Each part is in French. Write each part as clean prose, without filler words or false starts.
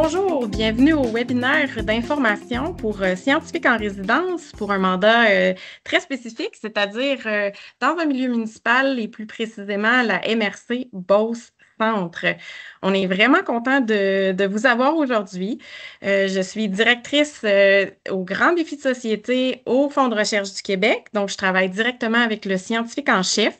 Bonjour, bienvenue au webinaire d'information pour scientifiques en résidence pour un mandat très spécifique, c'est-à-dire dans un milieu municipal et plus précisément la MRC Beauce-Centre. On est vraiment content de vous avoir aujourd'hui. Je suis directrice au Grand Défi de société au Fonds de recherche du Québec, donc je travaille directement avec le scientifique en chef.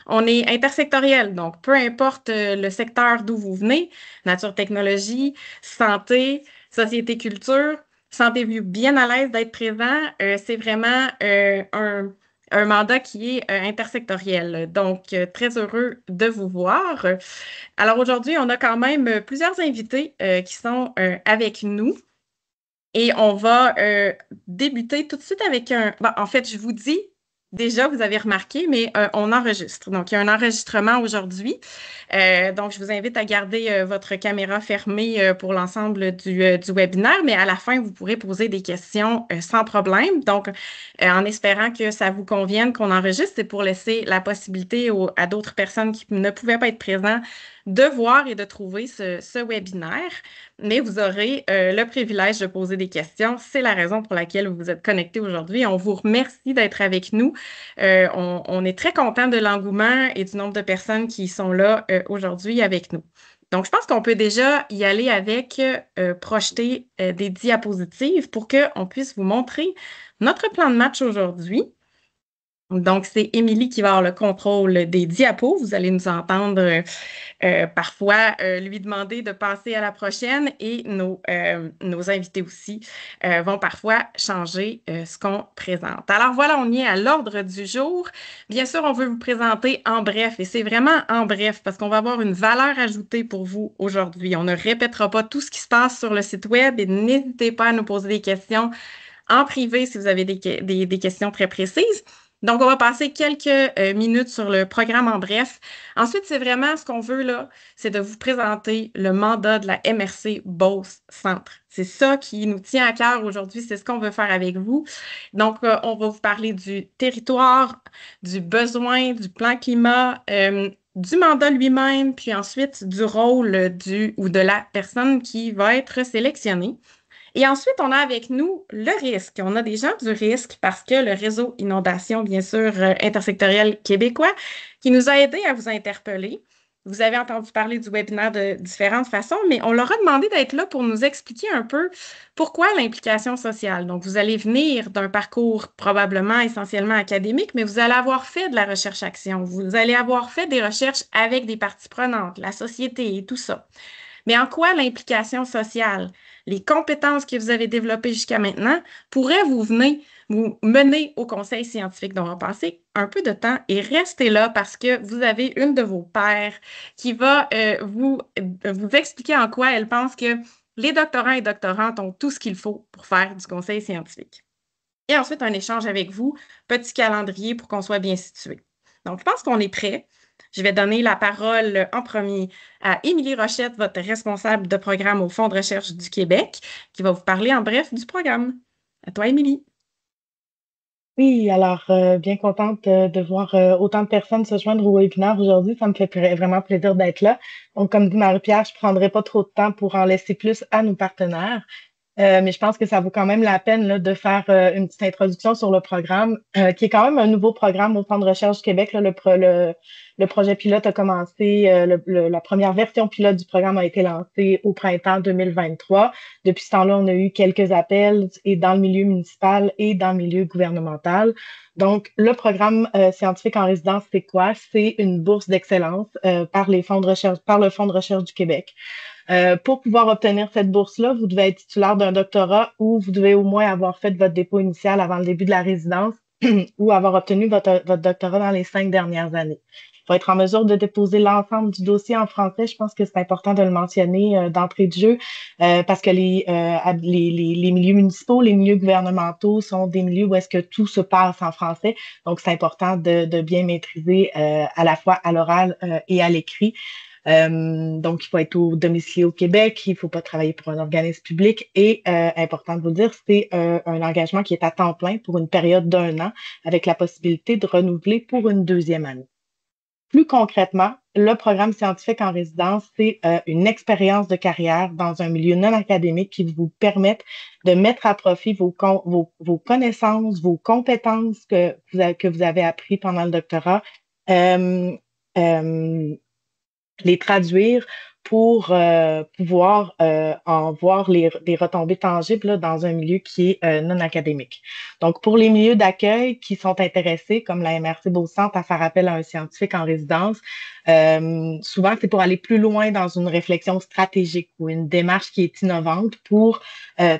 On est intersectoriel, donc peu importe le secteur d'où vous venez, nature, technologie, santé, société, culture, sentez-vous bien à l'aise d'être présent. C'est vraiment un mandat qui est intersectoriel. Donc, très heureux de vous voir. Alors aujourd'hui, on a quand même plusieurs invités qui sont avec nous. Et on va débuter tout de suite avec en fait, je vous dis, déjà, vous avez remarqué, mais on enregistre. Donc, il y a un enregistrement aujourd'hui. Donc, je vous invite à garder votre caméra fermée pour l'ensemble du webinaire, mais à la fin, vous pourrez poser des questions sans problème. Donc, en espérant que ça vous convienne qu'on enregistre, c'est pour laisser la possibilité à d'autres personnes qui ne pouvaient pas être présentes de voir et de trouver ce webinaire. Mais vous aurez le privilège de poser des questions. C'est la raison pour laquelle vous êtes connectés aujourd'hui. On vous remercie d'être avec nous. On est très content de l'engouement et du nombre de personnes qui sont là aujourd'hui avec nous. Donc, je pense qu'on peut déjà y aller avec projeter des diapositives pour qu'on puisse vous montrer notre plan de match aujourd'hui. Donc, c'est Émilie qui va avoir le contrôle des diapos. Vous allez nous entendre parfois lui demander de passer à la prochaine et nos invités aussi vont parfois changer ce qu'on présente. Alors voilà, on y est à l'ordre du jour. Bien sûr, on veut vous présenter en bref et c'est vraiment en bref parce qu'on va avoir une valeur ajoutée pour vous aujourd'hui. On ne répétera pas tout ce qui se passe sur le site web et n'hésitez pas à nous poser des questions en privé si vous avez des questions très précises. Donc, on va passer quelques minutes sur le programme en bref. Ensuite, c'est vraiment ce qu'on veut là, c'est de vous présenter le mandat de la MRC Beauce-Centre. C'est ça qui nous tient à cœur aujourd'hui, c'est ce qu'on veut faire avec vous. Donc, on va vous parler du territoire, du besoin, du plan climat, du mandat lui-même, puis ensuite du rôle ou de la personne qui va être sélectionnée. Et ensuite, on a avec nous le risque. On a des gens du risque parce que le réseau inondation, bien sûr, intersectoriel québécois, qui nous a aidés à vous interpeller. Vous avez entendu parler du webinaire de différentes façons, mais on leur a demandé d'être là pour nous expliquer un peu pourquoi l'implication sociale. Donc, vous allez venir d'un parcours probablement essentiellement académique, mais vous allez avoir fait de la recherche-action. Vous allez avoir fait des recherches avec des parties prenantes, la société et tout ça. Mais en quoi l'implication sociale, les compétences que vous avez développées jusqu'à maintenant pourraient vous mener au conseil scientifique dont on va passer un peu de temps et restez là parce que vous avez une de vos pairs qui va vous expliquer en quoi elle pense que les doctorants et doctorantes ont tout ce qu'il faut pour faire du conseil scientifique. Et ensuite, un échange avec vous, petit calendrier pour qu'on soit bien situé. Donc, je pense qu'on est prêt. Je vais donner la parole en premier à Émilie Rochette, votre responsable de programme au Fonds de recherche du Québec, qui va vous parler en bref du programme. À toi, Émilie. Oui, alors bien contente de voir autant de personnes se joindre au webinaire aujourd'hui. Ça me fait vraiment plaisir d'être là. Donc, comme dit Marie-Pierre, je prendrai pas trop de temps pour en laisser plus à nos partenaires. Mais je pense que ça vaut quand même la peine là, de faire une petite introduction sur le programme, qui est quand même un nouveau programme au Centre de recherche du Québec. Là, le projet pilote a commencé, la première version pilote du programme a été lancée au printemps 2023. Depuis ce temps-là, on a eu quelques appels et dans le milieu municipal et dans le milieu gouvernemental. Donc, le programme scientifique en résidence, c'est quoi? C'est une bourse d'excellence par le Fonds de recherche du Québec. Pour pouvoir obtenir cette bourse-là, vous devez être titulaire d'un doctorat ou vous devez au moins avoir fait votre dépôt initial avant le début de la résidence ou avoir obtenu votre doctorat dans les 5 dernières années. Il faut être en mesure de déposer l'ensemble du dossier en français. Je pense que c'est important de le mentionner d'entrée de jeu parce que les milieux municipaux, les milieux gouvernementaux sont des milieux où est-ce que tout se passe en français. Donc, c'est important de bien maîtriser à la fois à l'oral et à l'écrit. Donc, il faut être au domicile au Québec, il ne faut pas travailler pour un organisme public et, important de vous dire, c'est un engagement qui est à temps plein pour une période d'1 an avec la possibilité de renouveler pour une 2e année. Plus concrètement, le programme scientifique en résidence, c'est une expérience de carrière dans un milieu non académique qui vous permette de mettre à profit vos connaissances, vos compétences que vous avez appris pendant le doctorat, euh, euh, les traduire pour pouvoir en voir des retombées tangibles là, dans un milieu qui est non académique. Donc, pour les milieux d'accueil qui sont intéressés, comme la MRC Beau-Centre, à faire appel à un scientifique en résidence, souvent, c'est pour aller plus loin dans une réflexion stratégique ou une démarche qui est innovante pour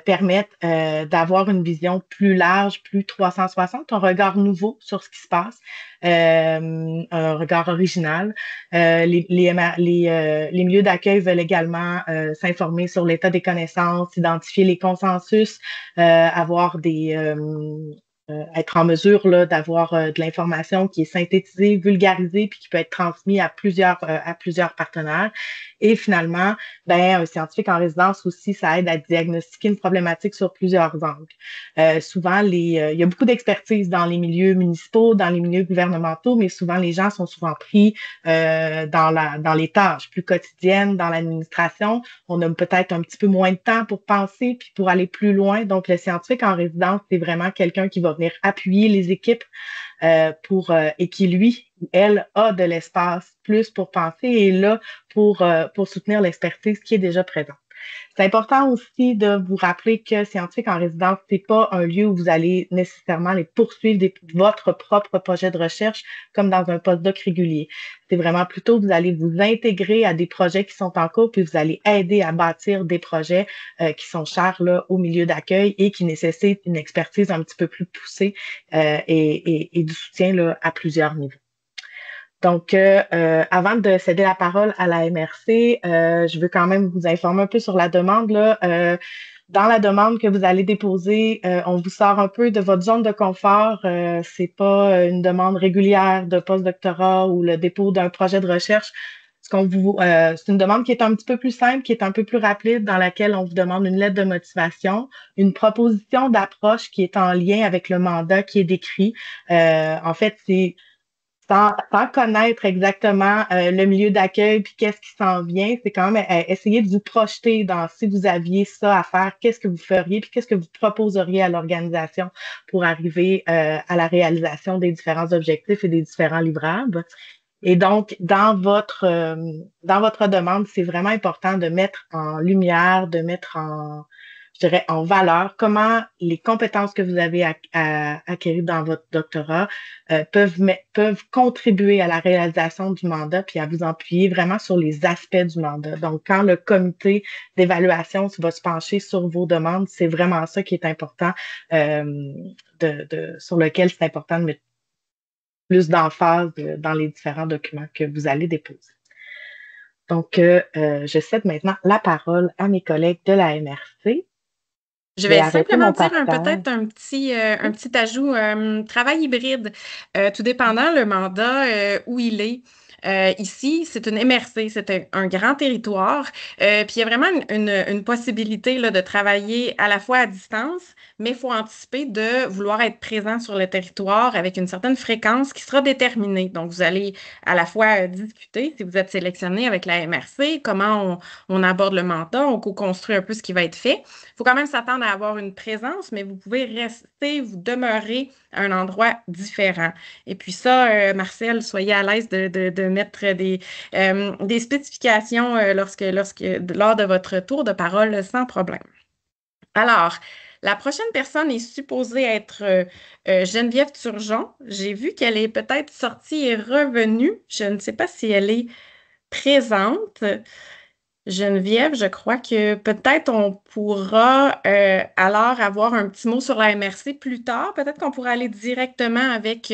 permettre d'avoir une vision plus large, plus 360, un regard nouveau sur ce qui se passe, un regard original. Les milieux d'accueil veulent également s'informer sur l'état des connaissances, identifier les consensus, avoir être en mesure là, d'avoir de l'information qui est synthétisée, vulgarisée, puis qui peut être transmise à plusieurs partenaires. Et finalement, ben, un scientifique en résidence aussi, ça aide à diagnostiquer une problématique sur plusieurs angles. Souvent, il y a beaucoup d'expertise dans les milieux municipaux, dans les milieux gouvernementaux, mais souvent, les gens sont souvent pris dans les tâches plus quotidiennes, dans l'administration. On a peut-être un petit peu moins de temps pour penser puis pour aller plus loin. Donc, le scientifique en résidence, c'est vraiment quelqu'un qui va venir appuyer les équipes et qui, lui, elle, a de l'espace plus pour penser et est là pour soutenir l'expertise qui est déjà présente. C'est important aussi de vous rappeler que scientifique en résidence, c'est pas un lieu où vous allez nécessairement les poursuivre votre propre projet de recherche comme dans un postdoc régulier. C'est vraiment plutôt vous allez vous intégrer à des projets qui sont en cours, puis vous allez aider à bâtir des projets qui sont chers là, au milieu d'accueil et qui nécessitent une expertise un petit peu plus poussée et du soutien là, à plusieurs niveaux. Donc, avant de céder la parole à la MRC, je veux quand même vous informer un peu sur la demande. Là. Dans la demande que vous allez déposer, on vous sort un peu de votre zone de confort. C'est pas une demande régulière de postdoctorat ou le dépôt d'un projet de recherche. C'est une demande qui est un petit peu plus simple, qui est un peu plus rapide, dans laquelle on vous demande une lettre de motivation, une proposition d'approche qui est en lien avec le mandat qui est décrit. En fait, c'est sans connaître exactement le milieu d'accueil puis qu'est-ce qui s'en vient, c'est quand même essayer de vous projeter dans si vous aviez ça à faire, qu'est-ce que vous feriez puis qu'est-ce que vous proposeriez à l'organisation pour arriver à la réalisation des différents objectifs et des différents livrables. Et donc, dans votre demande, c'est vraiment important de mettre en lumière, de mettre je dirais, en valeur comment les compétences que vous avez acquises dans votre doctorat peuvent contribuer à la réalisation du mandat, puis à vous appuyer vraiment sur les aspects du mandat. Donc, quand le comité d'évaluation va se pencher sur vos demandes, c'est vraiment ça qui est important, sur lequel c'est important de mettre plus d'emphase dans les différents documents que vous allez déposer. Donc, je cède maintenant la parole à mes collègues de la MRC. Je Je vais vais arrêter simplement mon dire partage. peut-être un petit ajout, travail hybride, tout dépendant le mandat où il est. Ici, c'est une MRC, c'est un grand territoire. Puis il y a vraiment une possibilité là, de travailler à la fois à distance, mais il faut anticiper de vouloir être présent sur le territoire avec une certaine fréquence qui sera déterminée. Donc, vous allez à la fois discuter, si vous êtes sélectionné avec la MRC, comment on aborde le mandat, on co-construit un peu ce qui va être fait. Il faut quand même s'attendre à avoir une présence, mais vous pouvez rester, vous demeurer à un endroit différent. Et puis ça, Marcel, soyez à l'aise de mettre des spécifications lors de votre tour de parole sans problème. Alors, la prochaine personne est supposée être Geneviève Turgeon. J'ai vu qu'elle est peut-être sortie et revenue. Je ne sais pas si elle est présente. Geneviève, je crois que peut-être on pourra alors avoir un petit mot sur la MRC plus tard. Peut-être qu'on pourra aller directement avec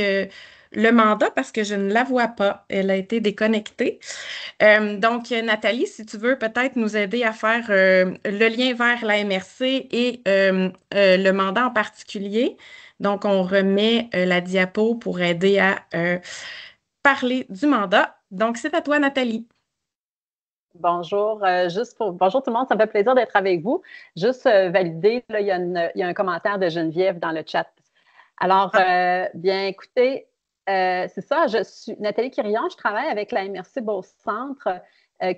le mandat parce que je ne la vois pas. Elle a été déconnectée. Donc, Nathalie, si tu veux peut-être nous aider à faire le lien vers la MRC et le mandat en particulier. Donc, on remet la diapo pour aider à parler du mandat. Donc, c'est à toi, Nathalie. Bonjour, bonjour tout le monde, ça me fait plaisir d'être avec vous. Juste valider, là, il y a un commentaire de Geneviève dans le chat. Alors, bien écoutez, C'est ça, je suis Nathalie Quirion, je travaille avec la MRC Beauce-Centre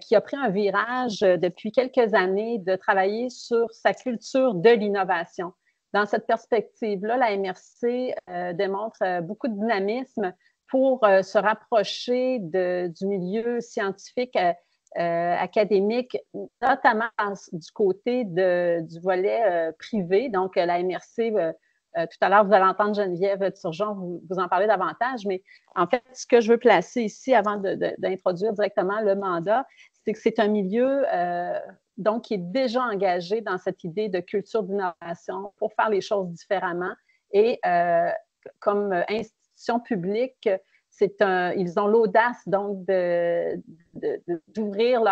qui a pris un virage depuis quelques années de travailler sur sa culture de l'innovation. Dans cette perspective-là, la MRC démontre beaucoup de dynamisme pour se rapprocher du milieu scientifique académique, notamment du côté du volet privé. Donc, la MRC tout à l'heure, vous allez entendre Geneviève Turgeon vous en parler davantage, mais en fait, ce que je veux placer ici avant d'introduire directement le mandat, c'est que c'est un milieu donc qui est déjà engagé dans cette idée de culture d'innovation pour faire les choses différemment. Et comme institution publique, ils ont l'audace donc d'ouvrir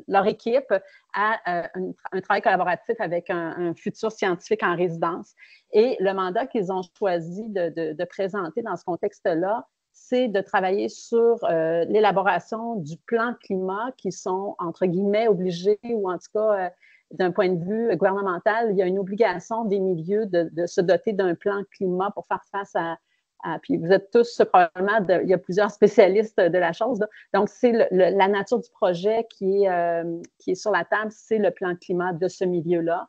leur équipe à un travail collaboratif avec un futur scientifique en résidence. Et le mandat qu'ils ont choisi de présenter dans ce contexte-là, c'est de travailler sur l'élaboration du plan climat qui sont, entre guillemets, obligés, ou en tout cas, d'un point de vue gouvernemental, il y a une obligation des milieux de se doter d'un plan climat pour faire face puis vous êtes tous probablement, il y a plusieurs spécialistes de la chose. Là. Donc, c'est la nature du projet qui est sur la table, c'est le plan climat de ce milieu-là.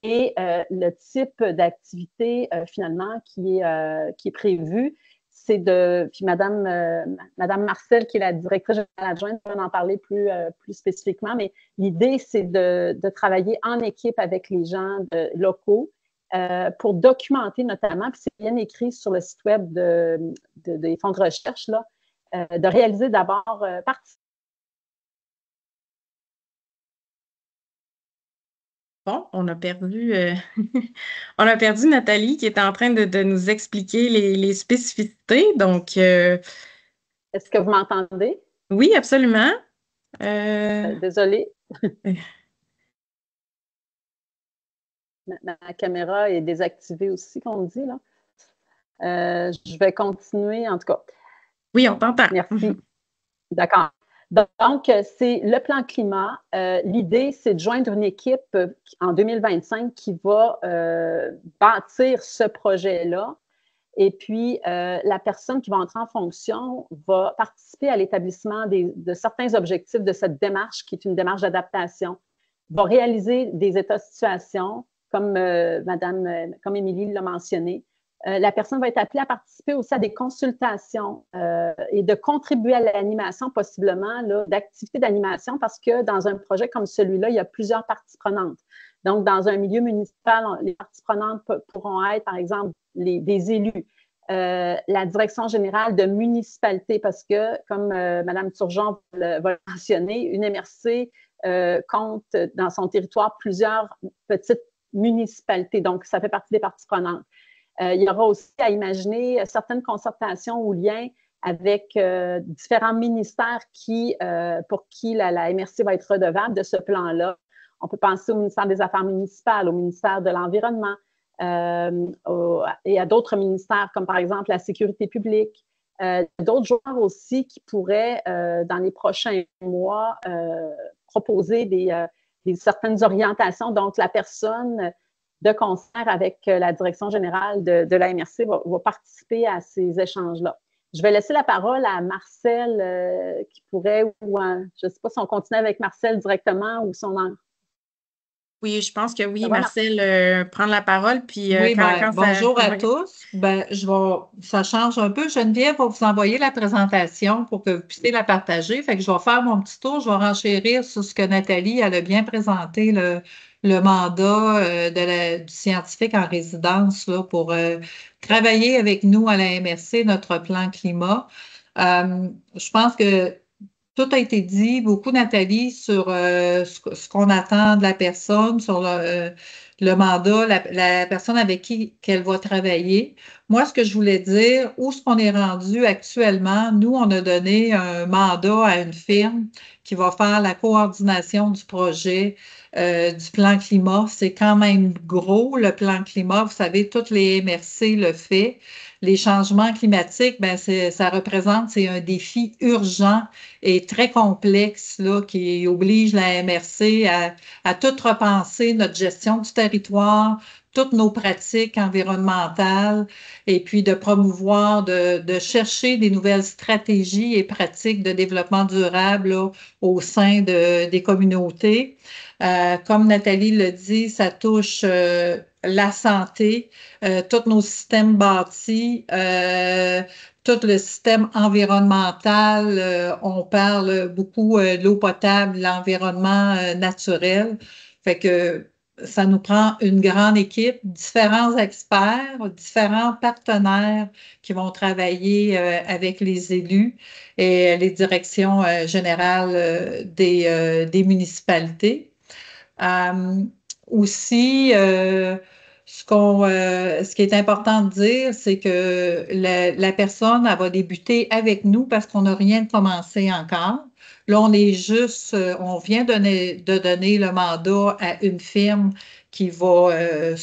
Et le type d'activité, finalement, qui est prévu, c'est puis Madame Marcel, qui est la directrice générale adjointe, va en parler plus spécifiquement, mais l'idée, c'est de travailler en équipe avec les gens locaux, pour documenter notamment, puis c'est bien écrit sur le site web des fonds de recherche, là, de réaliser d'abord Bon, on a perdu Nathalie qui est en train de nous expliquer les spécificités. Donc, Est-ce que vous m'entendez? Oui, absolument. Désolée. Ma caméra est désactivée aussi, qu'on dit, là. Je vais continuer, en tout cas. Oui, on t'entend. Merci. D'accord. Donc, c'est le plan climat. L'idée, c'est de joindre une équipe en 2025 qui va bâtir ce projet-là. Et puis, la personne qui va entrer en fonction va participer à l'établissement de certains objectifs de cette démarche, qui est une démarche d'adaptation, va réaliser des états de situation, comme Émilie l'a mentionné. La personne va être appelée à participer aussi à des consultations et de contribuer à l'animation, possiblement, d'activités d'animation, parce que dans un projet comme celui-là, il y a plusieurs parties prenantes. Donc, dans un milieu municipal, les parties prenantes pourront être, par exemple, des élus, la direction générale de municipalité, parce que, comme Mme Turgeon va le mentionner, une MRC compte dans son territoire plusieurs petites municipalités. Donc, ça fait partie des parties prenantes. Il y aura aussi à imaginer certaines concertations ou liens avec différents ministères pour qui la MRC va être redevable de ce plan-là. On peut penser au ministère des Affaires municipales, au ministère de l'Environnement et à d'autres ministères, comme par exemple la sécurité publique. D'autres joueurs aussi qui pourraient, dans les prochains mois, proposer certaines orientations. Donc, la personne de concert avec la direction générale de la MRC va participer à ces échanges-là. Je vais laisser la parole à Marcel qui pourrait, je ne sais pas si on continue avec Marcel directement ou si on en... Oui, je pense que oui, Marcel, prendre la parole. Puis, oui, bonjour à tous. Ça change un peu. Geneviève va vous envoyer la présentation pour que vous puissiez la partager. Fait que je vais faire mon petit tour. Je vais renchérir sur ce que Nathalie elle a bien présenté, le mandat du scientifique en résidence là, pour travailler avec nous à la MRC, notre plan climat. Je pense que tout a été dit, beaucoup, Nathalie, sur ce qu'on attend de la personne, sur le mandat, la personne avec qui qu'elle va travailler. Moi, ce que je voulais dire, où est-ce qu'on est rendu actuellement? Nous, on a donné un mandat à une firme qui va faire la coordination du projet du plan climat. C'est quand même gros, le plan climat. Vous savez, toutes les MRC le fait. Les changements climatiques, ça représente, c'est un défi urgent et très complexe là, qui oblige la MRC à tout repenser, notre gestion du territoire, toutes nos pratiques environnementales et puis de promouvoir, de chercher des nouvelles stratégies et pratiques de développement durable là, au sein des communautés. Comme Nathalie le dit, ça touche la santé, tous nos systèmes bâtis, tout le système environnemental. On parle beaucoup de l'eau potable, l'environnement naturel. Fait que ça nous prend une grande équipe, différents experts, différents partenaires qui vont travailler avec les élus et les directions générales des municipalités. Euh, aussi, ce qui est important de dire, c'est que la personne, elle va débuter avec nous parce qu'on n'a rien commencé encore. Là, on vient de donner le mandat à une firme qui va elle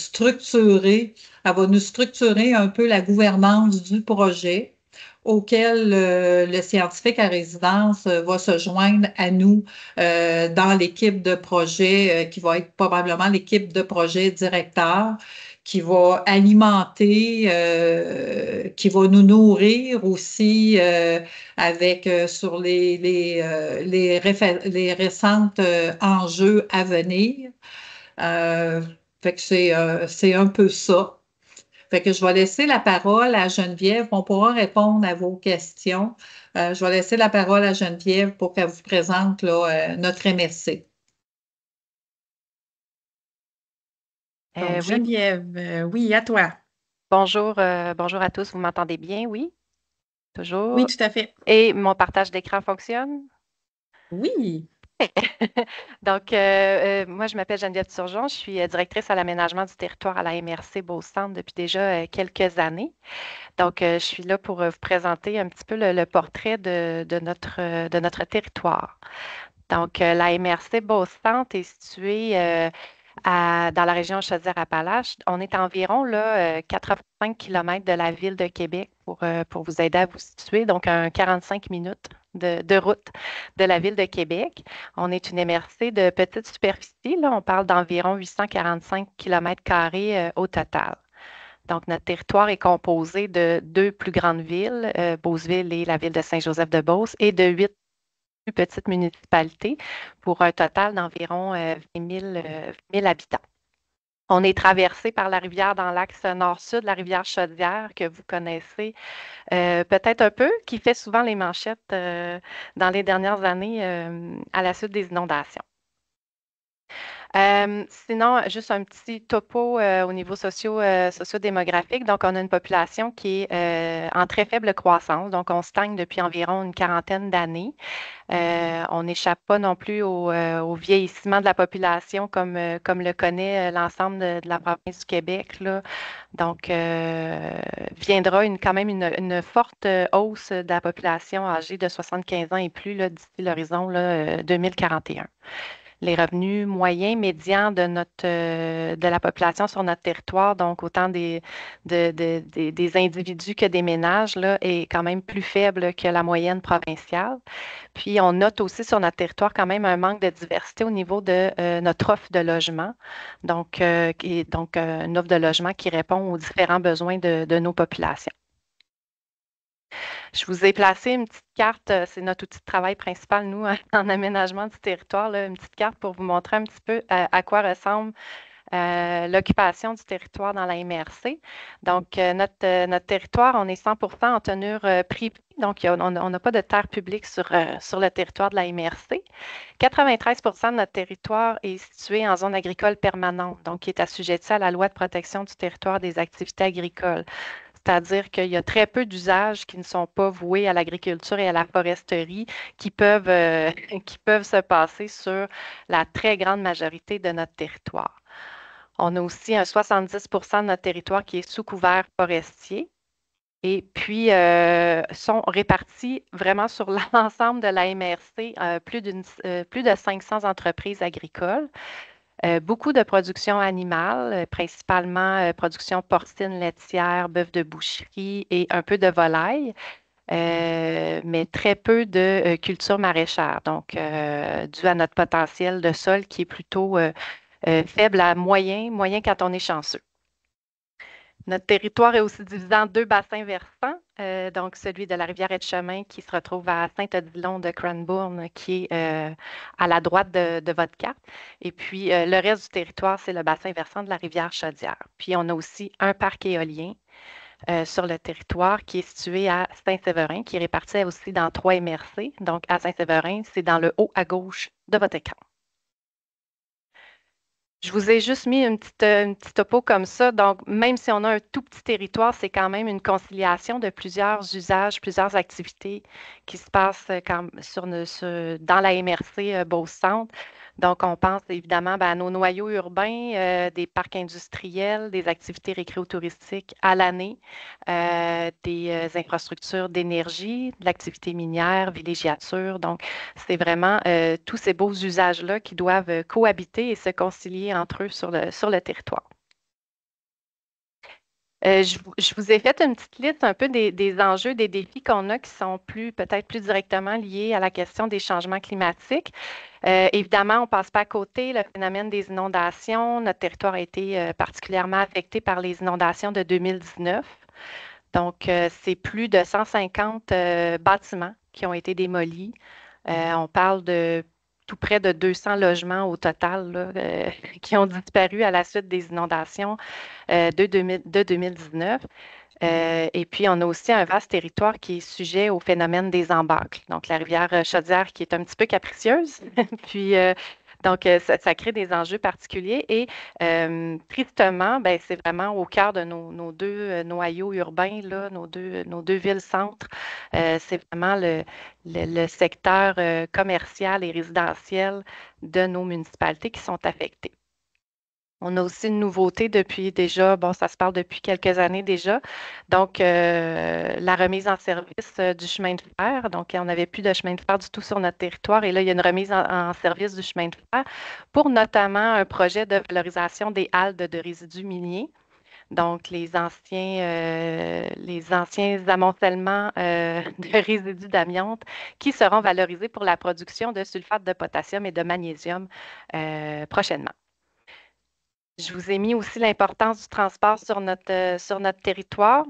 va nous structurer un peu la gouvernance du projet auquel le scientifique à résidence va se joindre à nous dans l'équipe de projet qui va être probablement l'équipe de projet directeur qui va alimenter, qui va nous nourrir aussi avec sur les récentes enjeux à venir. Fait que c'est un peu ça. Fait que je vais laisser la parole à Geneviève. On pourra répondre à vos questions. Je vais laisser la parole à Geneviève pour qu'elle vous présente là, notre MRC. Donc, Oui, Geneviève, oui, à toi. bonjour, bonjour à tous. Vous m'entendez bien? Oui, toujours. Oui, tout à fait. Et mon partage d'écran fonctionne? Oui. Donc, moi, je m'appelle Geneviève Turgeon. Je suis directrice à l'aménagement du territoire à la MRC Beauce-Centre depuis déjà quelques années. Donc, je suis là pour vous présenter un petit peu le portrait de notre territoire. Donc, la MRC Beauce-Centre est située dans la région Chaudière-Appalaches. On est environ là, 85 km de la ville de Québec pour vous aider à vous situer, donc 45 minutes de route de la ville de Québec. On est une MRC de petite superficie. Là, on parle d'environ 845 km² au total. Donc, notre territoire est composé de 2 plus grandes villes, Beauceville et la ville de Saint-Joseph-de-Beauce, et de 8 plus petites municipalités pour un total d'environ 20 000 habitants. On est traversé par la rivière dans l'axe nord-sud, la rivière Chaudière, que vous connaissez peut-être un peu, qui fait souvent les manchettes dans les dernières années à la suite des inondations. Sinon, juste un petit topo au niveau socio-démographique. Donc, on a une population qui est en très faible croissance. Donc, on stagne depuis environ une quarantaine d'années. On n'échappe pas non plus au vieillissement de la population comme le connaît l'ensemble de la province du Québec, là. Donc, viendra quand même une forte hausse de la population âgée de 75 ans et plus là, d'ici l'horizon 2041. Les revenus moyens, médians de la population sur notre territoire, donc autant des individus que des ménages, là, est quand même plus faible que la moyenne provinciale. Puis, on note aussi sur notre territoire quand même un manque de diversité au niveau de notre offre de logement. Donc, une offre de logement qui répond aux différents besoins de nos populations. Je vous ai placé une petite carte, c'est notre outil de travail principal, nous, en aménagement du territoire, là, une petite carte pour vous montrer un petit peu à quoi ressemble l'occupation du territoire dans la MRC. Donc, notre territoire, on est 100% en tenure privée. Donc, on n'a pas de terre publique sur le territoire de la MRC. 93% de notre territoire est situé en zone agricole permanente, donc qui est assujetti à la loi de protection du territoire des activités agricoles. C'est-à-dire qu'il y a très peu d'usages qui ne sont pas voués à l'agriculture et à la foresterie qui peuvent se passer sur la très grande majorité de notre territoire. On a aussi 70% de notre territoire qui est sous couvert forestier. Et puis, sont répartis vraiment sur l'ensemble de la MRC, plus de 500 entreprises agricoles. Beaucoup de production animale, principalement production porcine, laitière, bœuf de boucherie et un peu de volaille, mais très peu de culture maraîchère, donc dû à notre potentiel de sol qui est plutôt faible à moyen quand on est chanceux. Notre territoire est aussi divisé en 2 bassins versants, donc celui de la rivière Etchemin qui se retrouve à Saint-Odilon de Cranbourne, qui est à la droite de votre carte. Et puis le reste du territoire, c'est le bassin versant de la rivière Chaudière. Puis on a aussi un parc éolien sur le territoire qui est situé à Saint-Séverin, qui est réparti aussi dans 3 MRC. Donc à Saint-Séverin, c'est dans le haut à gauche de votre écran. Je vous ai juste mis une petite topo comme ça. Donc, même si on a un tout petit territoire, c'est quand même une conciliation de plusieurs usages, plusieurs activités qui se passent dans la MRC Beauce-Centre. Donc, on pense évidemment à nos noyaux urbains, des parcs industriels, des activités récréotouristiques à l'année, des infrastructures d'énergie, de l'activité minière, villégiature. Donc, c'est vraiment tous ces beaux usages-là qui doivent cohabiter et se concilier entre eux sur le territoire. Je vous ai fait une petite liste un peu des enjeux, des défis qu'on a qui sont peut-être plus directement liés à la question des changements climatiques. Évidemment, on ne passe pas à côté le phénomène des inondations. Notre territoire a été particulièrement affecté par les inondations de 2019. Donc, c'est plus de 150 bâtiments qui ont été démolis. On parle de tout près de 200 logements au total là, qui ont disparu à la suite des inondations de 2019. Et puis, on a aussi un vaste territoire qui est sujet au phénomène des embâcles. Donc, la rivière Chaudière qui est un petit peu capricieuse. Puis, donc, ça crée des enjeux particuliers. Et tristement, ben, c'est vraiment au cœur de nos 2 noyaux urbains, là, nos deux villes-centres. C'est vraiment le secteur commercial et résidentiel de nos municipalités qui sont affectés. On a aussi une nouveauté depuis déjà, bon, ça se parle depuis quelques années déjà. Donc, la remise en service du chemin de fer. Donc, on n'avait plus de chemin de fer du tout sur notre territoire. Et là, il y a une remise en service du chemin de fer pour notamment un projet de valorisation des haldes de résidus miniers. Donc, les anciens amoncellements de résidus d'amiante qui seront valorisés pour la production de sulfate de potassium et de magnésium prochainement. Je vous ai mis aussi l'importance du transport sur notre territoire.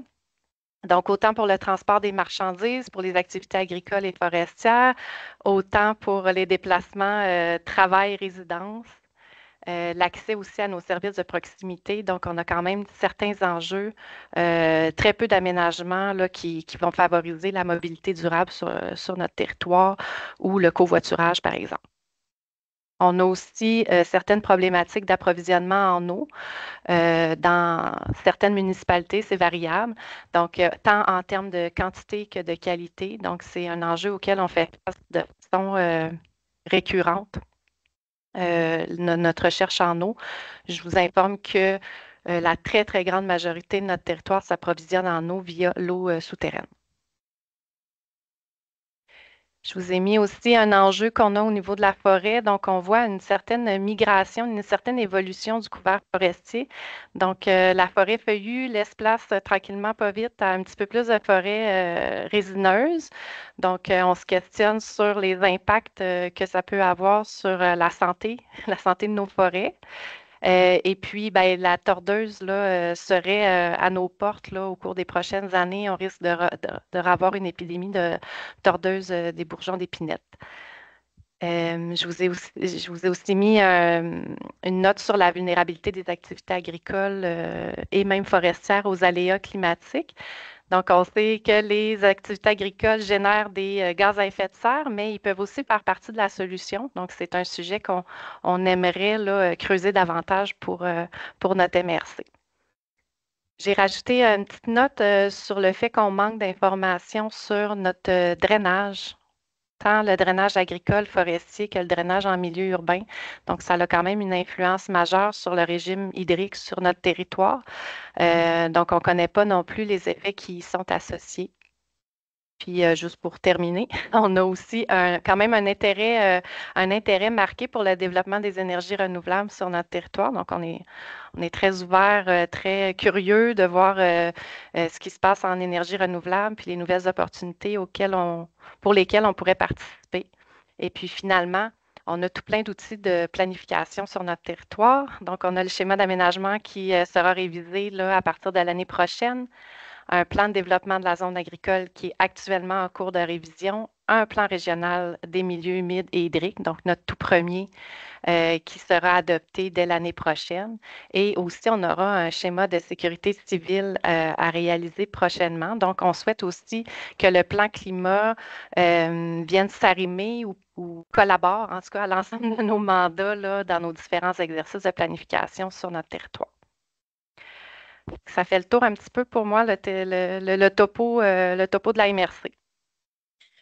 Donc, autant pour le transport des marchandises, pour les activités agricoles et forestières, autant pour les déplacements travail-résidence, l'accès aussi à nos services de proximité. Donc, on a quand même certains enjeux, très peu d'aménagements là, qui vont favoriser la mobilité durable sur notre territoire ou le covoiturage, par exemple. On a aussi certaines problématiques d'approvisionnement en eau. Dans certaines municipalités, c'est variable. Donc, tant en termes de quantité que de qualité. Donc, c'est un enjeu auquel on fait face de façon récurrente. Notre recherche en eau, je vous informe que la très, très grande majorité de notre territoire s'approvisionne en eau via l'eau souterraine. Je vous ai mis aussi un enjeu qu'on a au niveau de la forêt. Donc, on voit une certaine migration, une certaine évolution du couvert forestier. Donc, la forêt feuillue laisse place tranquillement, pas vite, à un petit peu plus de forêt résineuse. Donc, on se questionne sur les impacts que ça peut avoir sur la santé de nos forêts. Et puis, ben, la tordeuse là, serait à nos portes là, au cours des prochaines années. On risque de revoir une épidémie de tordeuse des bourgeons d'épinette. Je vous ai aussi mis une note sur la vulnérabilité des activités agricoles et même forestières aux aléas climatiques. Donc, on sait que les activités agricoles génèrent des gaz à effet de serre, mais ils peuvent aussi faire partie de la solution. Donc, c'est un sujet qu'on aimerait là, creuser davantage pour notre MRC. J'ai rajouté une petite note sur le fait qu'on manque d'informations sur notre drainage, tant le drainage agricole, forestier que le drainage en milieu urbain. Donc, ça a quand même une influence majeure sur le régime hydrique sur notre territoire. Donc, on ne connaît pas non plus les effets qui y sont associés. Puis, juste pour terminer, on a aussi quand même un intérêt marqué pour le développement des énergies renouvelables sur notre territoire. Donc, on est très ouvert, très curieux de voir ce qui se passe en énergie renouvelable, puis les nouvelles opportunités pour lesquelles on pourrait participer. Et puis, finalement, On a tout plein d'outils de planification sur notre territoire. Donc, on a le schéma d'aménagement qui sera révisé là, à partir de l'année prochaine, un plan de développement de la zone agricole qui est actuellement en cours de révision, un plan régional des milieux humides et hydriques, donc notre tout premier, qui sera adopté dès l'année prochaine. Et aussi, on aura un schéma de sécurité civile à réaliser prochainement. Donc, on souhaite aussi que le plan climat vienne s'arrimer ou collabore, en tout cas, à l'ensemble de nos mandats là, dans nos différents exercices de planification sur notre territoire. Ça fait le tour un petit peu pour moi, le topo de la MRC.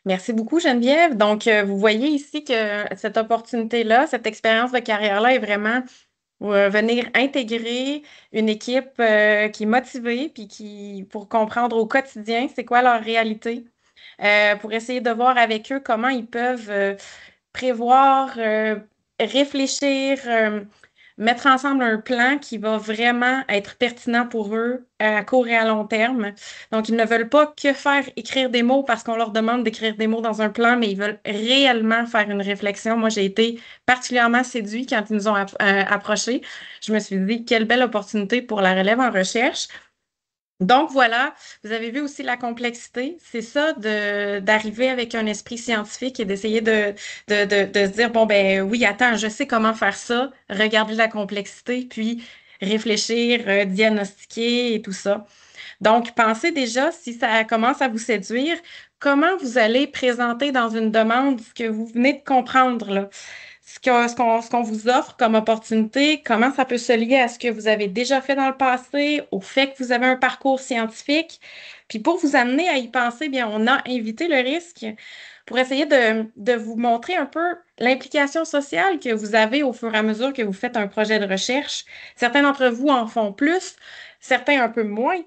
Merci beaucoup, Geneviève. Donc, vous voyez ici que cette opportunité-là, cette expérience de carrière-là est vraiment venir intégrer une équipe qui est motivée puis pour comprendre au quotidien c'est quoi leur réalité, pour essayer de voir avec eux comment ils peuvent prévoir, réfléchir, mettre ensemble un plan qui va vraiment être pertinent pour eux à court et à long terme. Donc, ils ne veulent pas que faire écrire des mots parce qu'on leur demande d'écrire des mots dans un plan, mais ils veulent réellement faire une réflexion. Moi, j'ai été particulièrement séduite quand ils nous ont approchés. Je me suis dit, quelle belle opportunité pour la relève en recherche. Donc voilà, vous avez vu aussi la complexité. C'est ça d'arriver avec un esprit scientifique et d'essayer de se dire, bon, ben oui, attends, je sais comment faire ça, regarder la complexité, puis réfléchir, diagnostiquer et tout ça. Donc, pensez déjà, si ça commence à vous séduire, comment vous allez présenter dans une demande ce que vous venez de comprendre, là. Ce qu'on vous offre comme opportunité, comment ça peut se lier à ce que vous avez déjà fait dans le passé, au fait que vous avez un parcours scientifique. Puis pour vous amener à y penser, bien, on a invité le risque pour essayer de vous montrer un peu l'implication sociale que vous avez au fur et à mesure que vous faites un projet de recherche. Certains d'entre vous en font plus, certains un peu moins.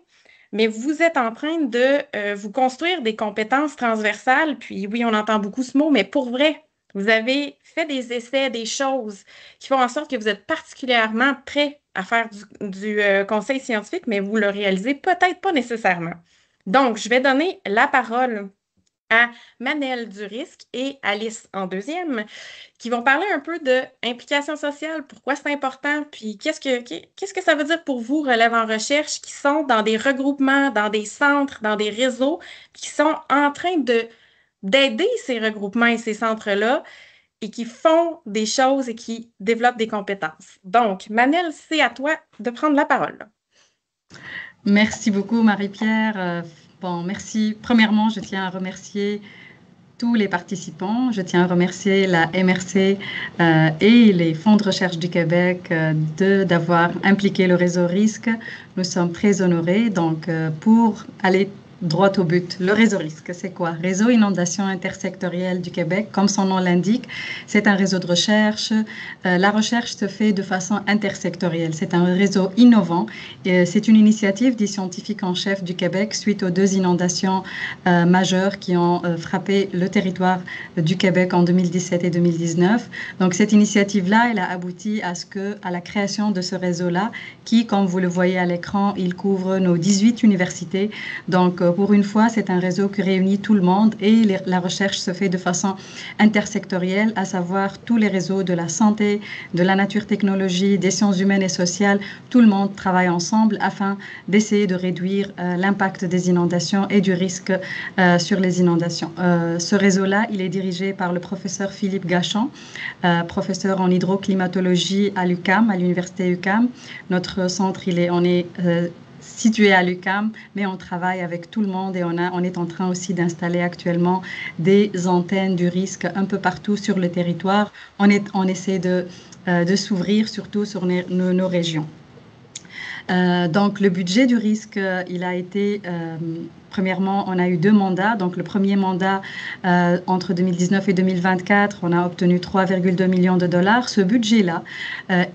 Mais vous êtes en train de vous construire des compétences transversales. Puis oui, on entend beaucoup ce mot, mais pour vrai, vous avez fait des essais, des choses qui font en sorte que vous êtes particulièrement prêt à faire du conseil scientifique, mais vous le réalisez peut-être pas nécessairement. Donc, je vais donner la parole à Manel du risque et Alice en deuxième, qui vont parler un peu de implication sociale, pourquoi c'est important, puis qu'est-ce que ça veut dire pour vous, relève en recherche, qui sont dans des regroupements, dans des centres, dans des réseaux, qui sont en train d'aider ces regroupements et ces centres-là et qui font des choses et qui développent des compétences. Donc, Manel, c'est à toi de prendre la parole. Merci beaucoup, Marie-Pierre. Bon, merci. Premièrement, je tiens à remercier tous les participants. Je tiens à remercier la MRC et les fonds de recherche du Québec d'avoir impliqué le réseau risque. Nous sommes très honorés. Donc, pour aller droit au but, le réseau risque, c'est quoi? Réseau inondation intersectorielle du Québec, comme son nom l'indique, c'est un réseau de recherche. La recherche se fait de façon intersectorielle. C'est un réseau innovant. C'est une initiative des scientifiques en chef du Québec suite aux 2 inondations majeures qui ont frappé le territoire du Québec en 2017 et 2019. Donc, cette initiative-là, elle a abouti à la création de ce réseau-là qui, comme vous le voyez à l'écran, il couvre nos 18 universités. Donc, pour une fois, c'est un réseau qui réunit tout le monde et la recherche se fait de façon intersectorielle, à savoir tous les réseaux de la santé, de la nature technologie, des sciences humaines et sociales. Tout le monde travaille ensemble afin d'essayer de réduire l'impact des inondations et du risque sur les inondations. Ce réseau-là, il est dirigé par le professeur Philippe Gachon, professeur en hydroclimatologie à l'UQAM, à l'université UQAM. Notre centre, on est situé à l'UQAM, mais on travaille avec tout le monde et on est en train aussi d'installer actuellement des antennes du risque un peu partout sur le territoire. On essaie de s'ouvrir surtout sur nos régions. Donc, le budget du risque, il a été... Premièrement, on a eu 2 mandats. Donc, le premier mandat, entre 2019 et 2024, on a obtenu 3,2 millions de dollars. Ce budget-là,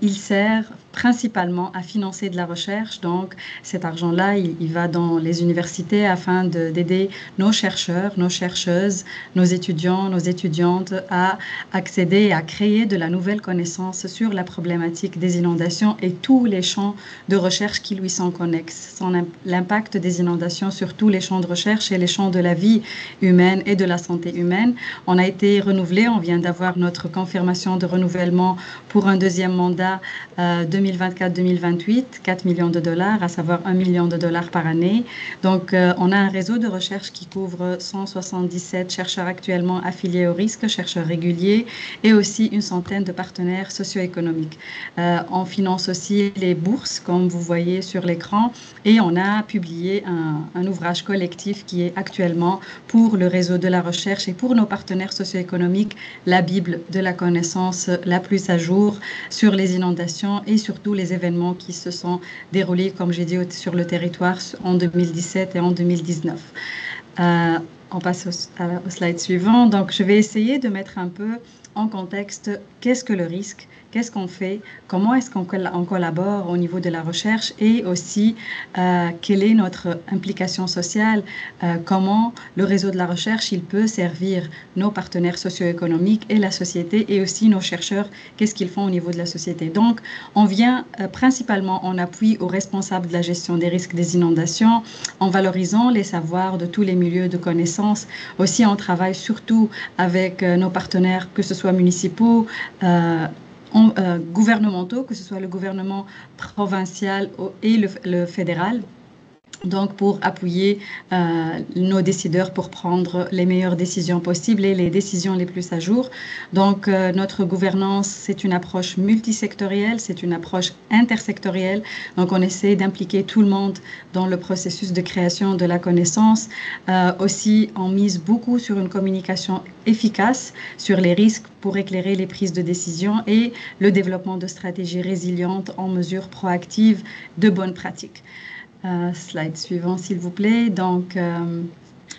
il sert principalement à financer de la recherche. Donc, cet argent-là, il va dans les universités afin d'aider nos chercheurs, nos chercheuses, nos étudiants, nos étudiantes à accéder et à créer de la nouvelle connaissance sur la problématique des inondations et tous les champs de recherche qui lui sont connexes. L'impact des inondations sur tous les champs champs de recherche et les champs de la vie humaine et de la santé humaine. On a été renouvelé, on vient d'avoir notre confirmation de renouvellement pour un deuxième mandat 2024-2028, 4 millions de dollars, à savoir 1 million de dollars par année. Donc, on a un réseau de recherche qui couvre 177 chercheurs actuellement affiliés au risque, chercheurs réguliers, et aussi une centaine de partenaires socio-économiques. On finance aussi les bourses, comme vous voyez sur l'écran, et on a publié un ouvrage collectif qui est actuellement pour le réseau de la recherche et pour nos partenaires socio-économiques, la Bible de la connaissance la plus à jour sur les inondations et surtout les événements qui se sont déroulés, comme j'ai dit, sur le territoire en 2017 et en 2019. On passe au slide suivant. Donc, je vais essayer de mettre un peu en contexte qu'est-ce que le risque, qu'est-ce qu'on fait, comment est-ce qu'on collabore au niveau de la recherche et aussi quelle est notre implication sociale, comment le réseau de la recherche il peut servir nos partenaires socio-économiques et la société et aussi nos chercheurs, qu'est-ce qu'ils font au niveau de la société. Donc, on vient principalement en appui aux responsables de la gestion des risques des inondations en valorisant les savoirs de tous les milieux de connaissances. Aussi, on travaille surtout avec nos partenaires, que ce soit municipaux, gouvernementaux, que ce soit le gouvernement provincial et le fédéral. Donc, pour appuyer nos décideurs pour prendre les meilleures décisions possibles et les décisions les plus à jour. Donc, notre gouvernance, c'est une approche multisectorielle, c'est une approche intersectorielle. Donc, on essaie d'impliquer tout le monde dans le processus de création de la connaissance. Aussi, on mise beaucoup sur une communication efficace sur les risques pour éclairer les prises de décision et le développement de stratégies résilientes en mesures proactives de bonnes pratiques. Slide suivant, s'il vous plaît. Donc,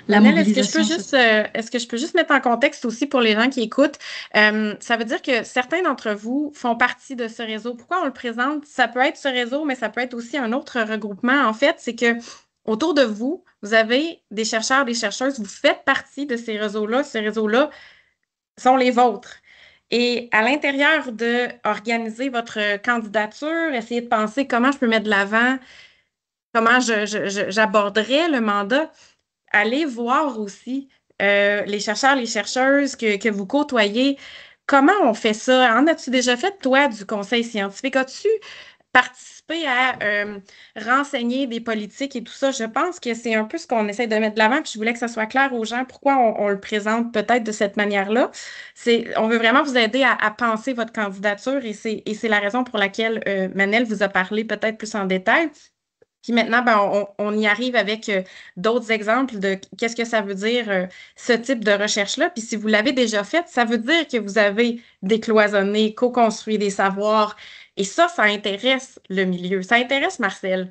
la mobilisation... Est-ce que je peux juste mettre en contexte aussi pour les gens qui écoutent? Ça veut dire que certains d'entre vous font partie de ce réseau. Pourquoi on le présente? Ça peut être ce réseau, mais ça peut être aussi un autre regroupement. En fait, c'est que autour de vous, vous avez des chercheurs, des chercheuses, vous faites partie de ces réseaux-là. Ces réseaux-là sont les vôtres. Et à l'intérieur de organiser votre candidature, essayer de penser comment je peux mettre de l'avant, comment j'aborderais le mandat, allez voir aussi les chercheurs, les chercheuses que vous côtoyez. Comment on fait ça? En as-tu déjà fait, toi, du conseil scientifique? As-tu participé à renseigner des politiques et tout ça? Je pense que c'est un peu ce qu'on essaie de mettre de l'avant, puis je voulais que ça soit clair aux gens pourquoi on le présente peut-être de cette manière-là. On veut vraiment vous aider à penser votre candidature et c'est la raison pour laquelle Manel vous a parlé peut-être plus en détail. Puis maintenant, on y arrive avec d'autres exemples de qu'est-ce que ça veut dire ce type de recherche-là. Puis si vous l'avez déjà fait, ça veut dire que vous avez décloisonné, co-construit des savoirs. Et ça intéresse le milieu. Ça intéresse Marcel.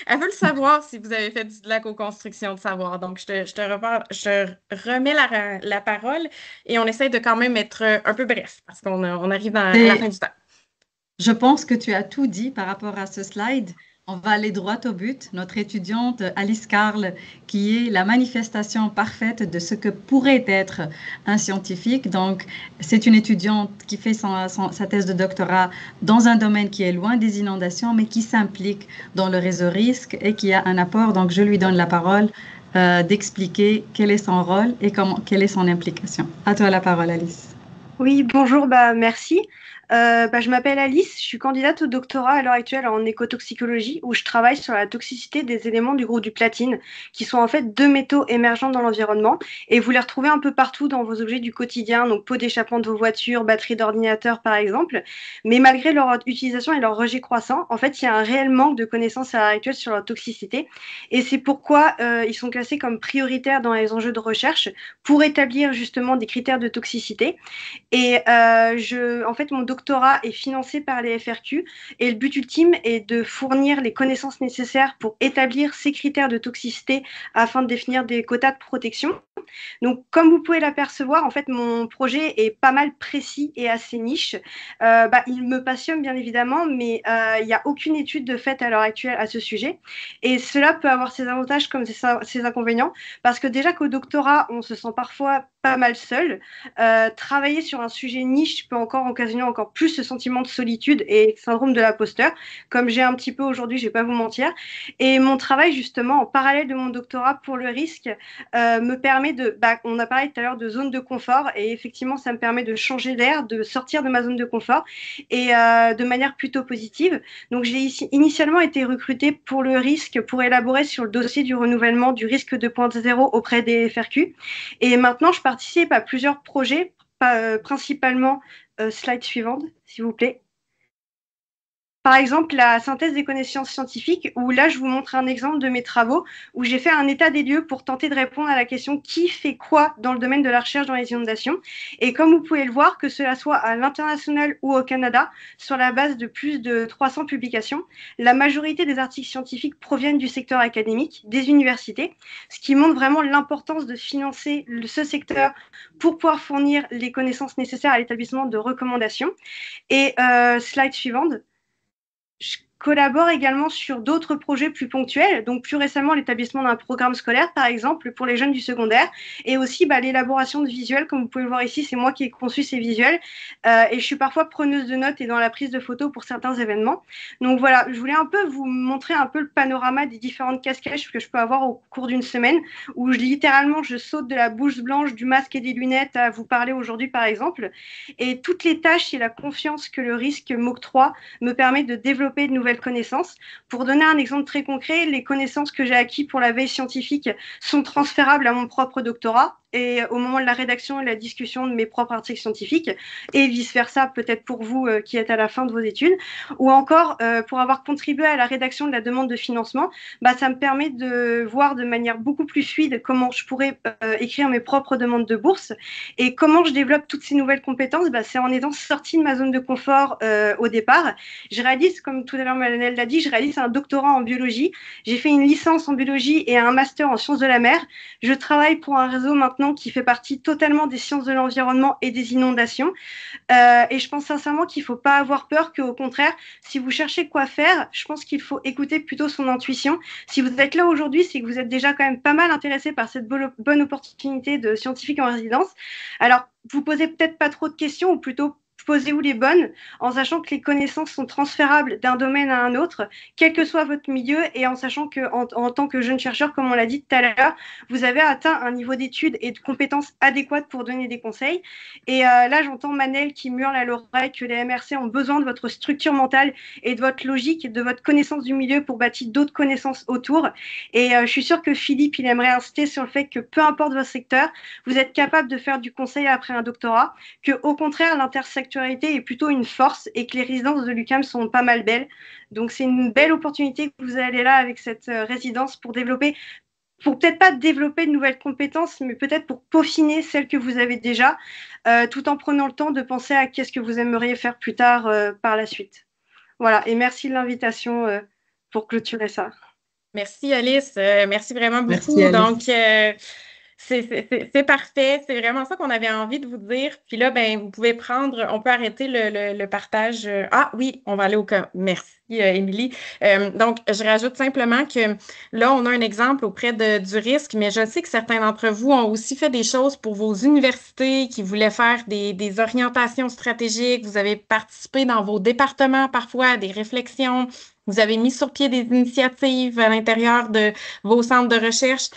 Elle veut le savoir si vous avez fait de la co-construction de savoir. Donc, je te remets la parole et on essaie de quand même être un peu bref parce qu'on arrive à la fin du temps. Je pense que tu as tout dit par rapport à ce slide. On va aller droit au but. Notre étudiante Alice Carle, qui est la manifestation parfaite de ce que pourrait être un scientifique. Donc, c'est une étudiante qui fait sa thèse de doctorat dans un domaine qui est loin des inondations, mais qui s'implique dans le réseau risque et qui a un apport. Donc, je lui donne la parole d'expliquer quel est son rôle et quelle est son implication. À toi la parole, Alice. Oui, bonjour, merci. Je m'appelle Alice, je suis candidate au doctorat à l'heure actuelle en écotoxicologie où je travaille sur la toxicité des éléments du groupe du platine qui sont en fait deux métaux émergents dans l'environnement et vous les retrouvez un peu partout dans vos objets du quotidien, donc pots d'échappement de vos voitures, batteries d'ordinateur par exemple, mais malgré leur utilisation et leur rejet croissant, en fait il y a un réel manque de connaissances à l'heure actuelle sur leur toxicité et c'est pourquoi ils sont classés comme prioritaires dans les enjeux de recherche pour établir justement des critères de toxicité et en fait mon doctorat est financé par les FRQ et le but ultime est de fournir les connaissances nécessaires pour établir ces critères de toxicité afin de définir des quotas de protection. Donc, comme vous pouvez l'apercevoir, en fait, mon projet est pas mal précis et assez niche. Il me passionne bien évidemment, mais il n'y a aucune étude de fait à l'heure actuelle à ce sujet. Et cela peut avoir ses avantages comme ses inconvénients, parce que déjà qu'au doctorat, on se sent parfois pas mal seule. Travailler sur un sujet niche peut encore occasionner encore plus ce sentiment de solitude et syndrome de l'imposteur, comme j'ai un petit peu aujourd'hui, je vais pas vous mentir. Et mon travail, justement, en parallèle de mon doctorat pour le risque, me permet on a parlé tout à l'heure de zone de confort, et effectivement, ça me permet de changer d'air, de sortir de ma zone de confort, et de manière plutôt positive. Donc, j'ai initialement été recrutée pour le risque, pour élaborer sur le dossier du renouvellement du risque 2.0 auprès des FRQ. Et maintenant, je participe à plusieurs projets, principalement, slide suivante, s'il vous plaît. Par exemple, la synthèse des connaissances scientifiques, où là, je vous montre un exemple de mes travaux, où j'ai fait un état des lieux pour tenter de répondre à la question qui fait quoi dans le domaine de la recherche dans les inondations. Et comme vous pouvez le voir, que cela soit à l'international ou au Canada, sur la base de plus de 300 publications, la majorité des articles scientifiques proviennent du secteur académique, des universités, ce qui montre vraiment l'importance de financer ce secteur pour pouvoir fournir les connaissances nécessaires à l'établissement de recommandations. Et slide suivante. Je collabore également sur d'autres projets plus ponctuels, donc plus récemment l'établissement d'un programme scolaire, par exemple, pour les jeunes du secondaire, et aussi l'élaboration de visuels, comme vous pouvez le voir ici, c'est moi qui ai conçu ces visuels, et je suis parfois preneuse de notes et dans la prise de photos pour certains événements. Donc voilà, je voulais un peu vous montrer un peu le panorama des différentes casquettes que je peux avoir au cours d'une semaine, où littéralement je saute de la blouse blanche, du masque et des lunettes à vous parler aujourd'hui, par exemple, et toutes les tâches et la confiance que le risque m'octroie me permet de développer de nouvelles connaissances. Pour donner un exemple très concret, les connaissances que j'ai acquises pour la veille scientifique sont transférables à mon propre doctorat et au moment de la rédaction et la discussion de mes propres articles scientifiques, et vice-versa peut-être pour vous qui êtes à la fin de vos études, ou encore pour avoir contribué à la rédaction de la demande de financement, ça me permet de voir de manière beaucoup plus fluide comment je pourrais écrire mes propres demandes de bourse, et comment je développe toutes ces nouvelles compétences, c'est en étant sortie de ma zone de confort au départ. Je réalise, comme tout à l'heure Manel l'a dit, je réalise un doctorat en biologie, j'ai fait une licence en biologie et un master en sciences de la mer. Je travaille pour un réseau maintenant qui fait partie totalement des sciences de l'environnement et des inondations. Et je pense sincèrement qu'il ne faut pas avoir peur, qu'au contraire, si vous cherchez quoi faire, je pense qu'il faut écouter plutôt son intuition. Si vous êtes là aujourd'hui, c'est que vous êtes déjà quand même pas mal intéressé par cette bonne opportunité de scientifique en résidence. Alors, vous posez peut-être pas trop de questions, ou plutôt posez-vous les bonnes, en sachant que les connaissances sont transférables d'un domaine à un autre, quel que soit votre milieu, et en sachant qu'en tant que jeune chercheur, comme on l'a dit tout à l'heure, vous avez atteint un niveau d'études et de compétences adéquates pour donner des conseils. Et là, j'entends Manel qui hurle à l'oreille que les MRC ont besoin de votre structure mentale et de votre logique, de votre connaissance du milieu pour bâtir d'autres connaissances autour. Et je suis sûre que Philippe, il aimerait insister sur le fait que peu importe votre secteur, vous êtes capable de faire du conseil après un doctorat, que au contraire, l'intersectorialité est plutôt une force et que les résidences de l'UQAM sont pas mal belles. Donc c'est une belle opportunité que vous allez là avec cette résidence pour peut-être pas développer de nouvelles compétences, mais peut-être pour peaufiner celles que vous avez déjà, tout en prenant le temps de penser à qu'est-ce que vous aimeriez faire plus tard par la suite. Voilà, et merci de l'invitation pour clôturer ça. Merci Alice, merci vraiment beaucoup. Merci, Alice. Donc, c'est parfait, c'est vraiment ça qu'on avait envie de vous dire. Puis là, vous pouvez on peut arrêter le partage. Ah oui, on va aller merci, Émilie. Donc, je rajoute simplement que là, on a un exemple auprès du risque, mais je sais que certains d'entre vous ont aussi fait des choses pour vos universités, qui voulaient faire des orientations stratégiques. Vous avez participé dans vos départements parfois à des réflexions. Vous avez mis sur pied des initiatives à l'intérieur de vos centres de recherche.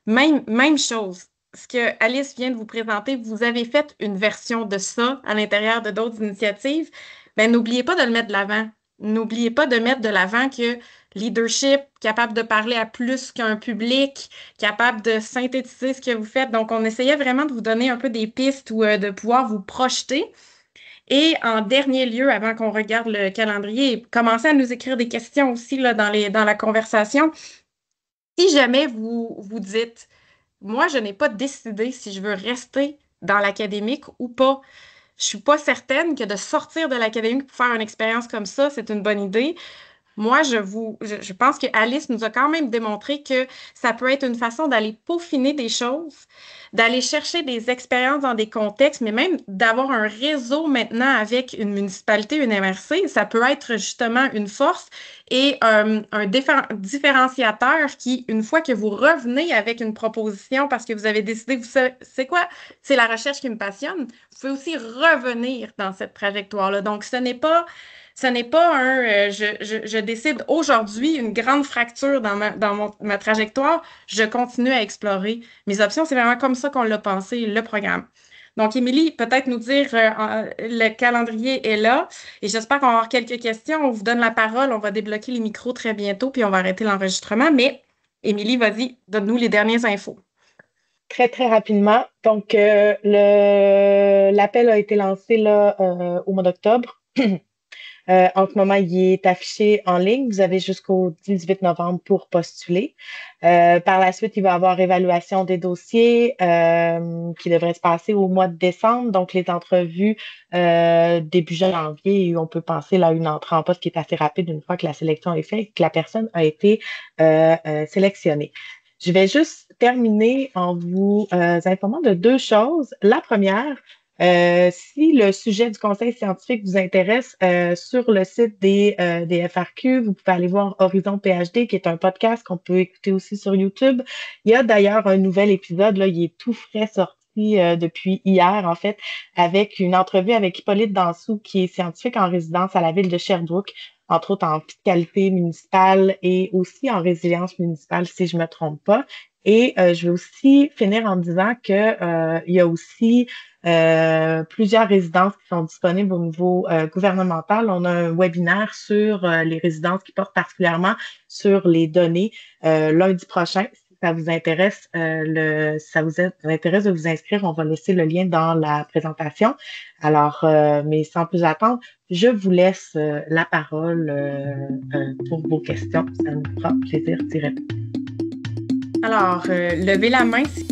Même chose. Ce que Alice vient de vous présenter, vous avez fait une version de ça à l'intérieur de d'autres initiatives. N'oubliez pas de le mettre de l'avant. N'oubliez pas de mettre de l'avant que leadership, capable de parler à plus qu'un public, capable de synthétiser ce que vous faites. Donc, on essayait vraiment de vous donner un peu des pistes ou de pouvoir vous projeter. Et en dernier lieu, avant qu'on regarde le calendrier, commencez à nous écrire des questions aussi là, dans la conversation. Si jamais vous vous dites, moi, je n'ai pas décidé si je veux rester dans l'académique ou pas, je suis pas certaine que de sortir de l'académique pour faire une expérience comme ça, c'est une bonne idée. moi, je pense que Alice nous a quand même démontré que ça peut être une façon d'aller peaufiner des choses, d'aller chercher des expériences dans des contextes, mais même d'avoir un réseau maintenant avec une municipalité, une MRC, ça peut être justement une force et différenciateur qui, une fois que vous revenez avec une proposition parce que vous avez décidé, vous savez, c'est quoi? C'est la recherche qui me passionne. Vous pouvez aussi revenir dans cette trajectoire-là. Donc, ce n'est pas je décide aujourd'hui une grande fracture dans ma trajectoire, je continue à explorer mes options. C'est vraiment comme ça qu'on l'a pensé, le programme. Donc, Émilie, peut-être nous dire, le calendrier est là et j'espère qu'on va avoir quelques questions. On vous donne la parole, on va débloquer les micros très bientôt puis on va arrêter l'enregistrement. Mais, Émilie, vas-y, donne-nous les dernières infos. Très, très rapidement. Donc, l'appel a été lancé là, au mois d'octobre. En ce moment, il est affiché en ligne. Vous avez jusqu'au 18 novembre pour postuler. Par la suite, il va y avoir évaluation des dossiers qui devrait se passer au mois de décembre. Donc, les entrevues début janvier, et on peut penser là, à une entrée en poste qui est assez rapide une fois que la sélection est faite et que la personne a été sélectionnée. Je vais juste terminer en vous informant de deux choses. La première, si le sujet du conseil scientifique vous intéresse, sur le site des FRQ, vous pouvez aller voir Horizon PhD, qui est un podcast qu'on peut écouter aussi sur YouTube. Il y a d'ailleurs un nouvel épisode, là, il est tout frais sorti depuis hier, en fait, avec une entrevue avec Hippolyte Dansou, qui est scientifique en résidence à la ville de Sherbrooke, entre autres en fiscalité municipale et aussi en résilience municipale, si je me trompe pas. Et je vais aussi finir en disant que il y a aussi plusieurs résidences qui sont disponibles au niveau gouvernemental. On a un webinaire sur les résidences qui portent particulièrement sur les données lundi prochain. Si ça vous intéresse, ça vous intéresse de vous inscrire, on va laisser le lien dans la présentation. Alors, mais sans plus attendre, je vous laisse la parole pour vos questions. Ça nous fera plaisir d'y répondre. Alors, levez la main si